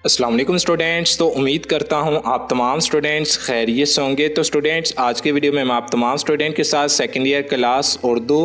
अस्सलाम वालेकुम स्टूडेंट्स। तो उम्मीद करता हूं आप तमाम स्टूडेंट्स खैरियत से होंगे। तो स्टूडेंट्स, आज के वीडियो में मैं आप तमाम स्टूडेंट के साथ second year class Urdu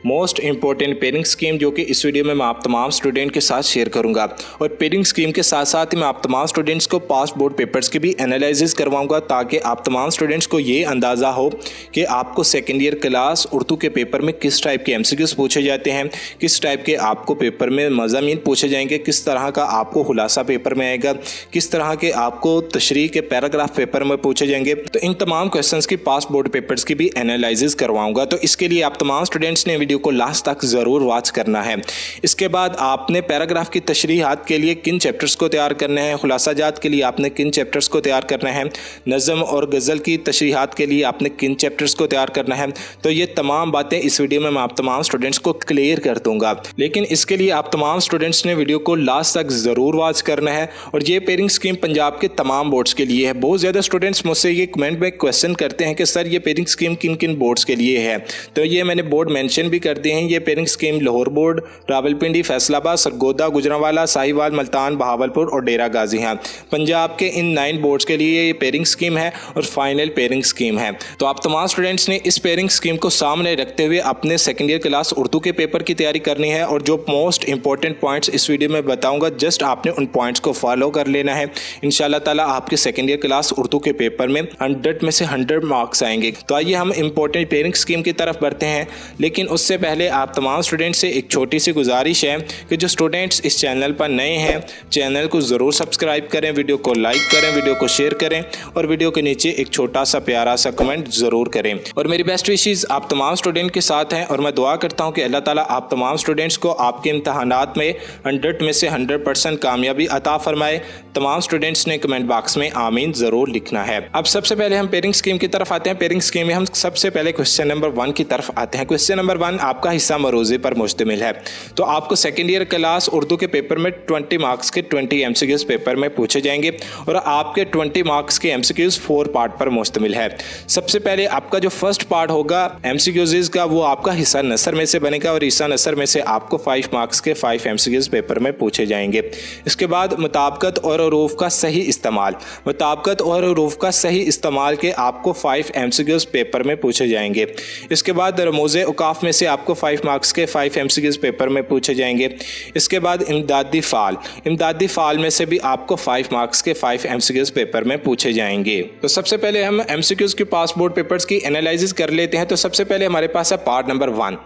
most important pairing scheme जो कि इस वीडियो में मैं आप तमाम स्टूडेंट के साथ शेयर करूंगा, और पेयरिंग स्कीम के साथ साथ ही मैं आप तमाम स्टूडेंट्स को पास बोर्ड पेपर्स की भी एनालिसिस करवाऊँगा, ताकि आप तमाम स्टूडेंट्स को ये अंदाज़ा हो कि आपको सेकेंड ईयर क्लास उर्दू के पेपर में किस टाइप के MCQs पूछे जाते हैं, किस टाइप के आपको पेपर में मज़ामीन पूछे जाएंगे, किस तरह का आपको खुलासा पेपर में आएगा, किस तरह के आपको तशरीह के पैराग्राफ पेपर में पूछे जाएंगे। तो इन तमाम क्वेश्चंस की पास बोर्ड पेपर्स की भी एनालिसिस करवाऊंगा। तो इसके लिए आप तमाम स्टूडेंट्स ने वीडियो को लास्ट तक ज़रूर वॉच करना है। इसके बाद आपने पैराग्राफ की तशरीहात के लिए किन चैप्टर्स को तैयार करना है, खुलासाजात के लिए आपने किन चैप्टर्स को तैयार करना है, नज़म और गज़ल की तशरीहात के लिए आपने किन चैप्टर्स को तैयार करना है। तो ये तमाम बातें इस वीडियो में मैं आप तमाम स्टूडेंट्स को क्लियर कर दूंगा, लेकिन इसके लिए आप तमाम स्टूडेंट्स ने वीडियो को लास्ट तक ज़रूर वॉच करना है। और ये पेयरिंग स्कीम पंजाब के तमाम बोर्ड्स के लिए है। बहुत ज़्यादा स्टूडेंट्स मुझसे ये कमेंट में क्वेश्चन करते हैं कि सर ये पेयरिंग स्कीम किन किन बोर्ड्स के लिए है। तो ये मैंने बोर्ड मेंशन भी कर दिए हैं। ये pairing scheme Lahore board, Rawalpindi, Faisalabad, Sargodha, Gujranwala, Sahiwal, Multan, Bahawalpur और डेरा गाजी हैं। पंजाब के इन 9 बोर्ड्स के लिए ये पेयरिंग स्कीम है और फाइनल पेयरिंग स्कीम है। तो आप तमाम स्टूडेंट्स ने इस पेयरिंग स्कीम को सामने रखते हुए अपने सेकेंड ईयर क्लास उर्दू के पेपर की तैयारी करनी है, और जो मोस्ट इंपॉर्टेंट पॉइंट्स इस वीडियो में बताऊंगा, जस्ट आपने उन पॉइंट्स को फॉलो कर लेना है। इंशाल्लाह ताला आपके सेकेंड ईयर क्लास उर्दू के पेपर में 100 में से 100 मार्क्स आएंगे। तो आइए हम इंपॉर्टेंट पेयरिंग स्कीम की तरफ बढ़ते हैं, लेकिन उससे पहले आप तमाम स्टूडेंट्स से एक छोटी सी गुजारिश है कि जो स्टूडेंट्स इस चैनल पर नए हैं, चैनल को ज़रूर सब्सक्राइब करें, वीडियो को लाइक करें, वीडियो को शेयर करें, और वीडियो के नीचे एक छोटा सा प्यारा सा कमेंट ज़रूर करें। और मेरी बेस्ट विशेज़ आप तमाम स्टूडेंट के साथ हैं, और मैं दुआ करता हूँ कि अल्लाह ताला आप तमाम स्टूडेंट्स को आपके इम्तहानात में 100 में से 100% कामयाबी अता फरमाए। तमाम स्टूडेंट्स ने कमेंट बॉक्स में आमीन ज़रूर लिखना है। अब सबसे पहले हम पेयरिंग स्कीम की तरफ आते हैं। पेयरिंग स्कीम में हम सबसे पहले क्वेश्चन नंबर 1 की तरफ आते हैं। क्वेश्चन नंबर 1 आपका हिस्सा मरूज़े पर मुश्तमिल है। तो आपको सेकेंड ईयर क्लास उर्दू के पेपर में 20 मार्क्स के 20 MCQs पेपर में पूछे जाएंगे, और आपके 20 मार्क्स के MCQs 4 पार्ट पर मुश्तमिल है। सबसे पहले आपका जो फर्स्ट पार्ट होगा MCQs का, वो आपका हिस्सा नसर में से बनेगा, और हिस्सा नसर में से आपको 5 मार्क्स के 5 MCQs पेपर में पूछे जाएंगे। इसके बाद मुताबिकत और हुरूफ का सही इस्तेमाल, मुताबिकत और हुरूफ का सही इस्तेमाल के आपको 5 MCQs पेपर में पूछे जाएंगे। इसके बाद रमूज़े औकाफ में से आपको 5 मार्क्स के 5 MCQs पेपर में पूछे जाएंगे। इसके बाद इमदादी फ़ाल, इमदादी फ़ाल में से भी आपको 5 मार्क्स के 5 MCQs पेपर में पूछे जाएंगे। तो सबसे पहले हम MCQs की पास बोर्ड पेपर्स की एनालिसिस कर लेते हैं। तो सबसे पहले हमारे पास है पार्ट नंबर 1।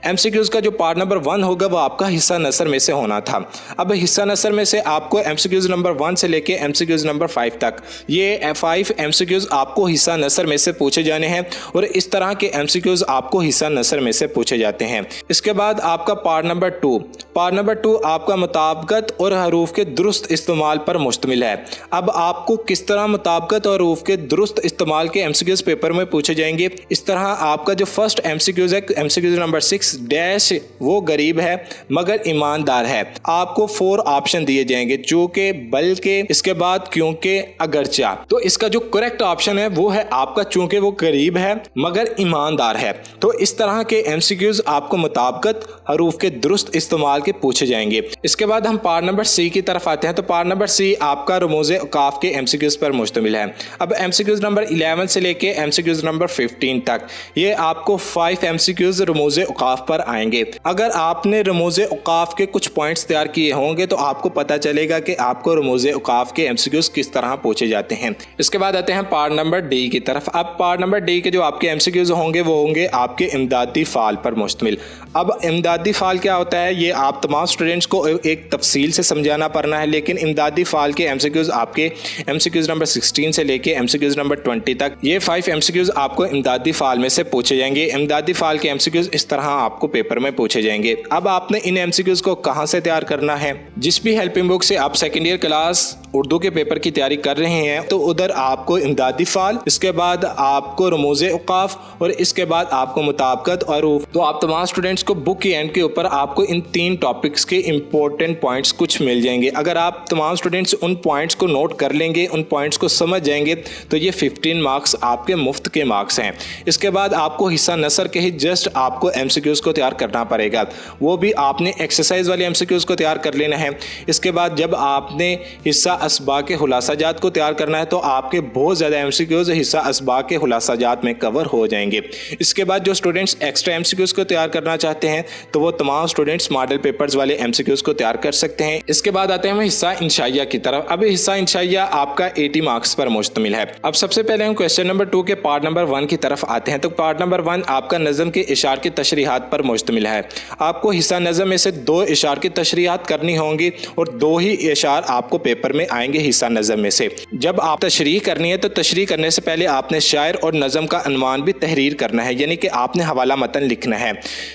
MCQs का जो पार्ट नंबर 1 होगा वो आपका हिस्सा नसर में से होना था। अब हिस्सा नसर में से आपको MCQs नंबर 1 से लेके MCQs नंबर 5 तक, ये 5 MCQs आपको हिस्सा नसर में से पूछे जाने हैं, और इस तरह के MCQs आपको हिस्सा नसर में से पूछे जाते हैं। इसके बाद आपका पार्ट नंबर 2, पार्ट नंबर 2 आपका मुताबिकत और हरूफ के दुरुस्त इस्तेमाल पर मुश्तमिल है। अब आपको किस तरह मुताबिकत और हरूफ के दुरुस्त इस्तेमाल के MCQs पेपर में पूछे जाएंगे। इस तरह आपका जो फर्स्ट MCQs है, MCQs नंबर 6 डैश, वो गरीब है मगर ईमानदार है। आपको 4 ऑप्शन दिए जाएंगे, जो के, बल्कि, इसके बाद क्योंकि, अगरचा। तो इसका जो करेक्ट ऑप्शन है वो है आपका चूंकि वो गरीब है मगर ईमानदार है। तो इस तरह के MCQs आपको मुताबिकत हरूफ के दुरुस्त इस्तेमाल के पूछे जाएंगे। इसके बाद हम पार्ट नंबर C की तरफ आते हैं। तो पार्ट नंबर C आपका रमूज़े औकाफ के MCQs पर मुश्तमिल है। अब MCQs नंबर 11 से लेके MCQs नंबर 15 तक, ये आपको 5 MCQs रमूज़े औकाफ पर आएंगे। अगर आपने रमूज़े औकाफ के कुछ पॉइंट्स तैयार किए होंगे तो आपको पता चलेगा कि आपको रमूज़े औकाफ के MCQs किस तरह पूछे जाते हैं। इसके बाद आते हैं पार्ट नंबर D की तरफ। अब पार्ट नंबर D के जो आपके MCQs होंगे वो होंगे आपके इमदादी फ़ाल पर मुश्तमिल। अब इमदादी फ़ाल क्या होता है, ये आप तमाम स्टूडेंट्स को एक तफसील से समझाना पड़ना है, लेकिन इमदादी फ़ाल के MCQs आपके MCQs नंबर 16 से लेके MCQs नंबर 20 तक, ये 5 MCQs आपको इमदादी फ़ाल में से पूछे जाएंगे। इमदादी फ़ाल के MCQs इस तरह आपको पेपर में पूछे जाएंगे। अब आपने इन MCQs को कहाँ से तैयार करना है। जिस भी हेल्पिंग बुक से आप सेकेंड ईयर क्लास उर्दू के पेपर की तैयारी कर रहे हैं, तो उधर आपको इमदादी फ़ाल, इसके बाद आपको रमूज़े औकाफ, और इसके बाद आपको मुताबिकत और हुरूफ। तो आप तमाम स्टूडेंट्स को बुक के एंड के ऊपर आपको इन 3 टॉपिक्स के इंपॉर्टेंट पॉइंट्स कुछ मिल जाएंगे। अगर आप तमाम स्टूडेंट्स उन पॉइंट्स को नोट कर लेंगे, उन पॉइंट्स को समझ जाएंगे, तो ये 15 मार्क्स आपके मुफ्त के मार्क्स हैं। इसके बाद आपको हिस्सा नसर के ही जस्ट आपको MCQs को तैयार करना पड़ेगा, वो भी आपने एक्सरसाइज वाले MCQs को तैयार कर लेना है। इसके बाद जब आपने हिस्सा अस्बाक के खुलासाजात को तैयार करना है तो आपके बहुत ज़्यादा एमसीक्यूज हिस्सा अस्बाक के खुलासाजात में कवर हो जाएंगे। इसके बाद जो स्टूडेंट्स एक्स्ट्रा एमसीक्यूज को तैयार करना चाहते हैं तो वो तमाम स्टूडेंट्स मॉडल पेपर्स वाले एमसीक्यूज को तैयार कर सकते हैं। इसके बाद आते हैं हम हिस्सा इंशाइया की तरफ। अब हिस्सा इंशाइया आपका 80 मार्क्स पर मुश्तमिल है। अब सबसे पहले हम क्वेश्चन नंबर 2 के पार्ट नंबर 1 की तरफ आते हैं। तो पार्ट नंबर 1 आपका नज़म के इशार की तशरीहात पर मुश्तमिल है। आपको हिस्सा नज़म में से 2 इशार की तशरीहात करनी होंगी और 2 ही इशार आपको पेपर में आएंगे हिस्सा नज़म में से। जब आप तशरीह करनी है तो तशरीह करने से पहले आपने शायर और नज़म का अनवान भी तहरीर करना है, यानी कि आपने हवाला मतन लिखना है।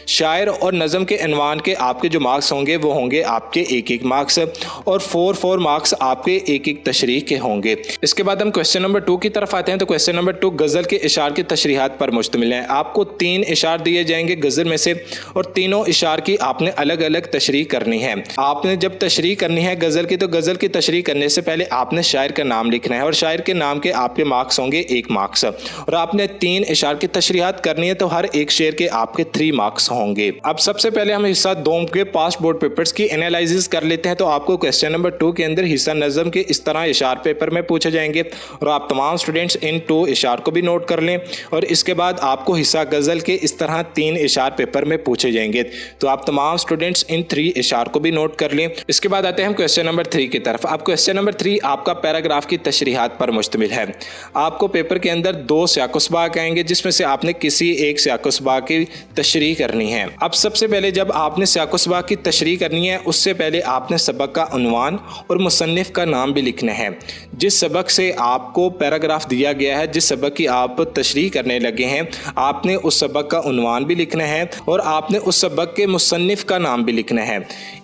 शायर और नज़म के अनवान के आपके जो मार्क्स होंगे वो होंगे आपके 1-1 मार्क्स और 4-4 मार्क्स आपके 1-1 तशरीह के होंगे। इसके बाद हम क्वेश्चन नंबर 2 की तरफ आते हैं। तो क्वेश्चन नंबर 2 गज़ल के इशार की तशरीहात पर मुश्तमिल है। आपको 3 इशार दिए जाएंगे गज़ल में से और तीनों इशार की आपने अलग अलग तशरीह करनी है। आपने जब तशरीह करनी है गज़ल की तो गज़ल की तशरीह करने से पहले आपने शायर का नाम लिखना है और शायर के नाम के आपके मार्क्स होंगे 1 मार्क्स और आपने 3 इशार की तशरीहात करनी है तो हर एक शेर के आपके 3 मार्क्स होंगे। अब सबसे पहले हम हिस्सा 2 के पास्ट बोर्ड पेपर्स की एनालिसिस कर लेते हैं। तो आपको क्वेश्चन नंबर 2 के अंदर हिस्सा नज़म के इस तरह इशार पेपर में पूछे जाएंगे और आप तमाम स्टूडेंट्स इन 2 इशार को भी नोट कर लें और इसके बाद आपको हिस्सा गज़ल के इस तरह 3 इशार पेपर में पूछे जाएंगे तो आप तमाम स्टूडेंट्स इन 3 इशार को भी नोट कर लें। इसके बाद आते हैं हम क्वेश्चन नंबर 3 की तरफ। अब क्वेश्चन नंबर 3 आपका पैराग्राफ की तशरीहात पर मुश्तमिल है। आपको पेपर के अंदर 2 सियाक़-ओ-सबाक़ आएंगे जिसमें से आपने किसी एक सियाक़-ओ-सबाक़ की तशरीह करनी है। अब सबसे पहले जब आपने सियाक़-ओ-सबाक़ की तशरीह करनी है उससे पहले आपने सबक का उन्वान और मुसन्निफ़ का नाम भी लिखना है। जिस सबक से आपको पैराग्राफ दिया गया है, जिस सबक की आप तशरीह करने लगे हैं, आपने उस सबक का उन्वान भी लिखना है और आपने उस सबक के मुसन्निफ़ का नाम भी लिखना है।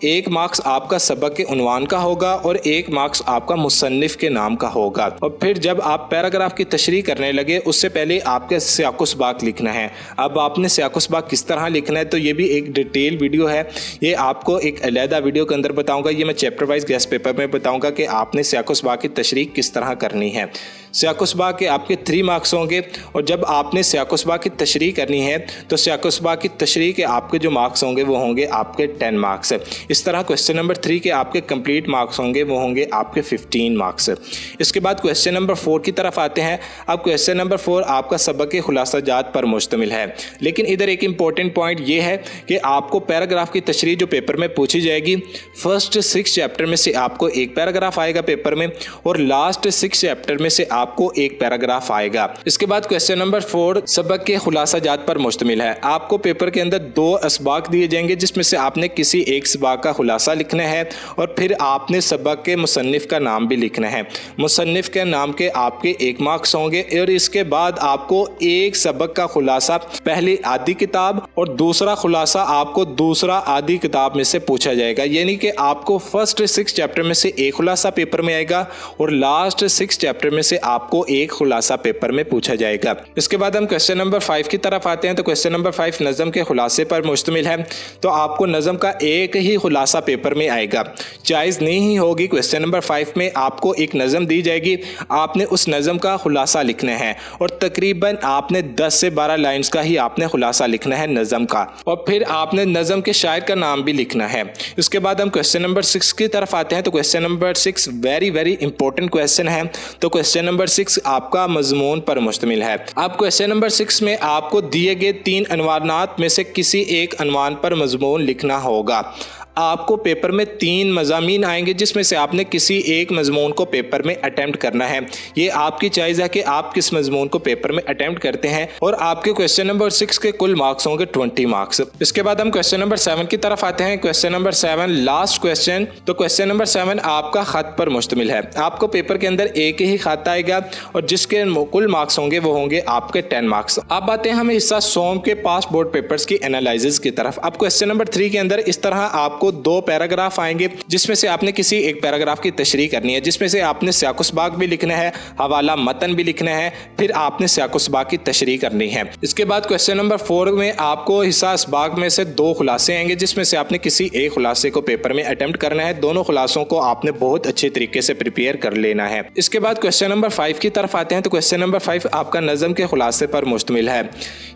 1 मार्क्स आपका सबक के उन्वान का होगा और 1 मार्क्स आपका मुसन्निफ़ के नाम का होगा। और फिर जब आप पैराग्राफ की तशरीह करने लगे उससे पहले आपके सियाक़-ओ-सबाक़ लिखना है। अब आपने सियाक़-ओ-सबाक़ किस तरह लिखना है तो ये भी एक डिटेल वीडियो है, ये आपको एक अलहदा वीडियो के अंदर बताऊंगा। ये मैं चैप्टर वाइज गेस्ट पेपर में बताऊंगा कि आपने सियाक़-ओ-सबाक़ की तशरीह किस तरह करनी है। सियाक़-ओ-सबाक़ के आपके 3 मार्क्स होंगे और जब आपने सियाक़-ओ-सबाक़ की तशरीह करनी है तो सियाक़-ओ-सबाक़ की तशरीह के आपके जो मार्क्स होंगे वो होंगे आपके 10 मार्क्स। इस तरह क्वेश्चन नंबर 3 के आपके कंप्लीट मार्क्स होंगे वो होंगे आपके 15 मार्क्स। इसके बाद क्वेश्चन नंबर 4 की तरफ आते हैं। अब क्वेश्चन नंबर 4 आपका सबक के खुलासाजात पर मुश्तमिल है, लेकिन इधर एक इंपॉर्टेंट पॉइंट ये है कि आपको पैराग्राफ की तशरीह जो पेपर में पूछी जाएगी फर्स्ट 6 चैप्टर में से आपको 1 पैराग्राफ आएगा पेपर में और लास्ट 6 चैप्टर में से आपको 1 पैराग्राफ आएगा। इसके बाद क्वेश्चन नंबर 4 सबक के खुलासाजात पर मुश्तमिल है। आपको पेपर के अंदर 2 अस्बाक दिए जाएंगे जिसमें से आपने किसी एक सबक का खुलासा लिखना है और फिर आपने सबक के मुसन्निफ़ का नाम भी लिखना है। मुसन्निफ़ के नाम के आपके 1 मार्क्स होंगे और इसके बाद आपको एक सबक का खुलासा पहली आधी किताब और दूसरा खुलासा आपको दूसरा आधी किताब में से पूछा जाएगा, यानी कि आपको फर्स्ट 6 चैप्टर में से 1 खुलासा पेपर में आएगा और लास्ट 6 चैप्टर में से आपको 1 खुलासा पेपर में पूछा जाएगा। इसके बाद हम क्वेश्चन नंबर 5 की तरफ आते हैं। तो क्वेश्चन नंबर 5 नज़म के खुलासे पर मुश्तमिल है। तो आपको नज़म का एक ही खुलासा पेपर में आएगा, चॉइस नहीं होगी। क्वेश्चन नंबर 5 में आपको एक नज़म दी जाएगी, आपने उस नज़म का खुलासा लिखना है और तकरीबन आपने 10 से 12 लाइन्स का ही आपने खुलासा लिखना है नज़म का और फिर आपने नज़म के शायर का नाम भी लिखना है। इसके बाद हम क्वेश्चन नंबर 6 की तरफ आते हैं। तो question number 6 very important question है। तो क्वेश्चन नंबर 6 आपका मजमून पर मुश्तमिल है। अब क्वेश्चन नंबर 6 में आपको दिए गए 3 अनवानात में से किसी एक अनवान पर मजमून लिखना होगा। आपको पेपर में 3 मज़ामीन आएंगे जिसमें से आपने किसी एक मजमून को पेपर में अटेम्प्ट करना है। ये आपकी चॉइस है कि आप किस मजमून को पेपर में अटेम्प्ट करते हैं और आपके क्वेश्चन नंबर 6 के कुल मार्क्स होंगे 20 मार्क्स। इसके बाद हम क्वेश्चन नंबर 7 की तरफ आते हैं। Question number 7 last question. तो क्वेश्चन नंबर 7 आपका खत पर मुश्तमिल है। आपको पेपर के अंदर एक ही खत आएगा और जिसके कुल मार्क्स होंगे वो होंगे आपके 10 मार्क्स। अब आते हैं हमें हिस्सा सोम के पास बोर्ड पेपर्स की एनालिसिस की तरफ। अब क्वेश्चन नंबर 3 के अंदर इस तरह आपको 2 पैराग्राफ आएंगे जिसमें से आपने किसी एक पैराग्राफ की तशरीह करनी है, जिसमें से आपने सियाक़-ओ-सबाक़ भी लिखना है, हवाला मतन भी लिखना है, फिर आपने सियाक़-ओ-सबाक़ की तशरीह करनी है। इसके बाद क्वेश्चन नंबर 4 में आपको हिस्सा असबाक़ में से 2 खुलासे आएंगे जिसमें से आपने किसी एक खुलासे को पेपर में अटेम्प्ट करना है। दोनों खुलासों को आपने बहुत अच्छे तरीके से प्रिपेयर कर लेना है। इसके बाद क्वेश्चन नंबर 5 की तरफ आते हैं। तो क्वेश्चन नंबर 5 आपका नज़म के खुलासे पर मुश्तमिल है।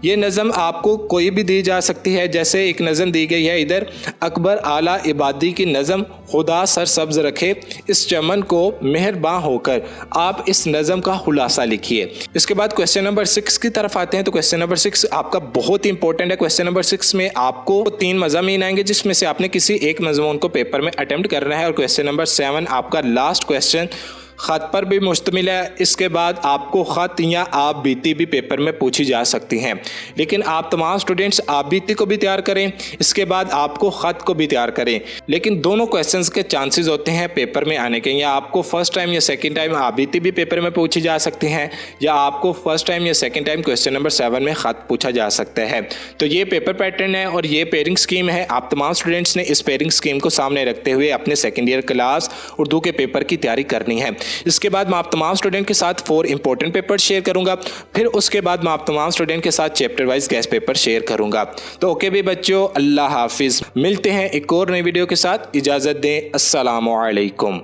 ये नज़म आपको कोई भी दी जा सकती है, जैसे एक नज़म दी गई है इधर, अकबर ताला इबादी की नज़म खुदा सरसब्ज रखे, इस चमन को मेहरबान होकर आप इस नज़म का खुलासा लिखिए। इसके बाद क्वेश्चन नंबर 6 की तरफ आते हैं। तो क्वेश्चन नंबर 6 आपका बहुत ही इंपॉर्टेंट है। क्वेश्चन नंबर 6 में आपको 3 मज़ामीन आएंगे जिसमें से आपने किसी एक मज़मून को पेपर में अटेम्प्ट करना है। और क्वेश्चन नंबर 7 आपका लास्ट क्वेश्चन ख़त पर भी मुश्तमिल है। इसके बाद आपको ख़त या आप बीती भी पेपर में पूछी जा सकती हैं, लेकिन आप तमाम स्टूडेंट्स आप बीती को भी तैयार करें, इसके बाद आपको ख़त को भी तैयार करें। लेकिन दोनों क्वेश्चंस के चांसेस होते हैं पेपर में आने के, या आपको फर्स्ट टाइम या सेकंड टाइम आप बीती भी पेपर में पूछी जा सकती हैं, या आपको फर्स्ट टाइम या सेकंड टाइम क्वेश्चन नंबर 7 में ख़त पूछा जा सकता है। तो ये पेपर पैटर्न है और ये पेयरिंग स्कीम है। आप तमाम स्टूडेंट्स ने इस पेयरिंग स्कीम को सामने रखते हुए अपने सेकेंड ईयर क्लास उर्दू के पेपर की तैयारी करनी है। इसके बाद मैं आप तमाम स्टूडेंट के साथ 4 इंपॉर्टेंट पेपर शेयर करूंगा, फिर उसके बाद मैं आप तमाम स्टूडेंट के साथ chapter wise guest paper share करूंगा। तो ओके भी बच्चों, अल्लाह हाफिज़। मिलते हैं एक और नई वीडियो के साथ, इजाज़त दें। अस्सलामु अलैकुम।